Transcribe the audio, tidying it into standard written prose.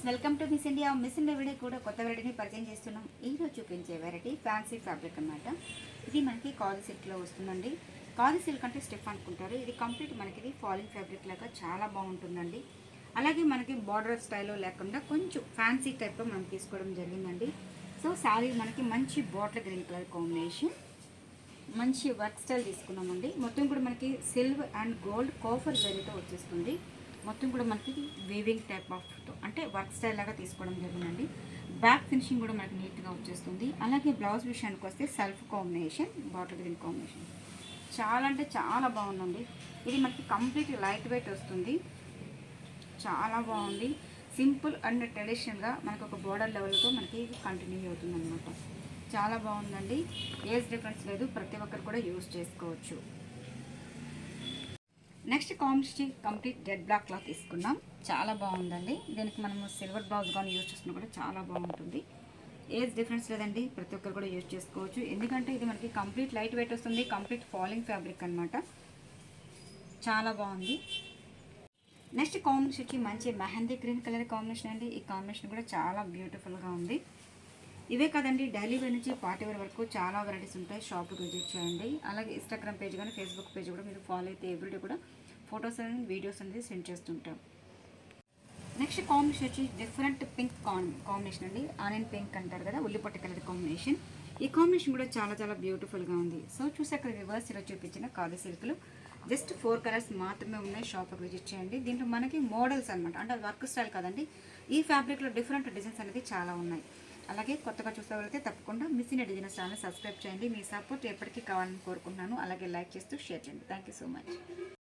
Welcome to miss India. Miss India video కూడా కొత్త వెరైటీని పరిచయం చేస్తున్నాం. ఈరోజు చూపించే వెరైటీ ఫ్యాన్సీ ఫ్యాబ్రిక్ అనమాట. ఇది మనకి కాజీ సిల్క్లో వస్తుందండి. కాజీ సిల్క్ అంటే స్టిఫ్ అనుకుంటారు, ఇది కంప్లీట్ మనకి ఇది ఫాలింగ్ ఫ్యాబ్రిక్ లాగా చాలా బాగుంటుందండి. అలాగే మనకి బార్డర్ స్టైల్లో లేకుండా కొంచెం ఫ్యాన్సీ టైప్లో మనం తీసుకోవడం జరిగిందండి. సో శారీ మనకి మంచి బాటిల్ గ్రీన్ కలర్ కాంబినేషన్, మంచి వర్క్ స్టైల్ తీసుకున్నామండి. మొత్తం కూడా మనకి సిల్వర్ అండ్ గోల్డ్ కోఫర్ జరీతో వచ్చేస్తుంది. మొత్తం కూడా మనకి వీవింగ్ టైప్ ఆఫ్ అంటే వర్క్ స్టైల్ లాగా తీసుకోవడం జరిగిందండి. బ్యాక్ ఫినిషింగ్ కూడా మనకి నీట్గా వచ్చేస్తుంది. అలాగే బ్లౌజ్ విషయానికి వస్తే self combination, bottle green combination చాలా అంటే చాలా బాగుందండి. ఇది మనకి కంప్లీట్ లైట్ వెయిట్ వస్తుంది, చాలా బాగుంది. సింపుల్ అండ్ ట్రెడిషనల్గా మనకు ఒక బోర్డర్ లెవెల్తో మనకి కంటిన్యూ అవుతుంది అనమాట. చాలా బాగుందండి. ఏజ్ డిఫరెన్స్ లేదు, ప్రతి ఒక్కరు కూడా యూజ్ చేసుకోవచ్చు. Next combination complete dead block లా తీసుకున్నాం, చాలా బాగుందండి. దీనికి మనము సిల్వర్ బ్లౌజ్ కానీ యూజ్ చేస్తున్నా కూడా చాలా బాగుంటుంది. ఏజ్ డిఫరెన్స్ లేదండి, ప్రతి ఒక్కరు కూడా యూజ్ చేసుకోవచ్చు. ఎందుకంటే ఇది మనకి కంప్లీట్ లైట్ వెయిట్ వస్తుంది, కంప్లీట్ ఫాలింగ్ ఫ్యాబ్రిక్ అనమాట. చాలా బాగుంది. నెక్స్ట్ కాంబినేషన్ వచ్చి మంచి మెహందీ గ్రీన్ కలర్ కాంబినేషన్ అండి. ఈ కాంబినేషన్ కూడా చాలా బ్యూటిఫుల్గా ఉంది. ఇవే కదండి, డైలీ వేర్ నుంచి పార్టీ వేర్ వరకు చాలా వెరైటీస్ ఉంటాయి. షాప్కి విజిట్ చేయండి. అలాగే ఇన్స్టాగ్రామ్ పేజ్ కానీ ఫేస్బుక్ పేజ్ కూడా మీరు ఫాలో అయితే ఎవ్రీడే కూడా ఫొటోస్ అండ్ వీడియోస్ అనేది సెండ్ చేస్తుంటాం. నెక్స్ట్ కాంబినేషన్ వచ్చి డిఫరెంట్ పింక్ కాంబినేషన్ అండి. ఆనియన్ పింక్ అంటారు కదా, ఉల్లిపొట్ట కలర్ కాంబినేషన్. ఈ కాంబినేషన్ కూడా చాలా చాలా బ్యూటిఫుల్గా ఉంది. సో చూసి అక్కడ రివర్స్ ఇలా చూపించిన కాజీ సిల్క్లు జస్ట్ 4 కలర్స్ మాత్రమే ఉన్నాయి. షాప్కి విజిట్ చేయండి. దీంట్లో మనకి మోడల్స్ అనమాట, అంటే వర్క్ స్టైల్ కదండి. ఈ ఫ్యాబ్రిక్లో డిఫరెంట్ డిజైన్స్ అనేది చాలా ఉన్నాయి. అలాగే కొత్తగా చూసేవాళ్ళైతే తప్పకుండా miss India designers channel subscribe చేయండి. మీ సపోర్ట్ ఎప్పటికీ కావాలని కోరుకుంటున్నాను. అలాగే లైక్ చేస్తూ షేర్ చేయండి. Thank you so much.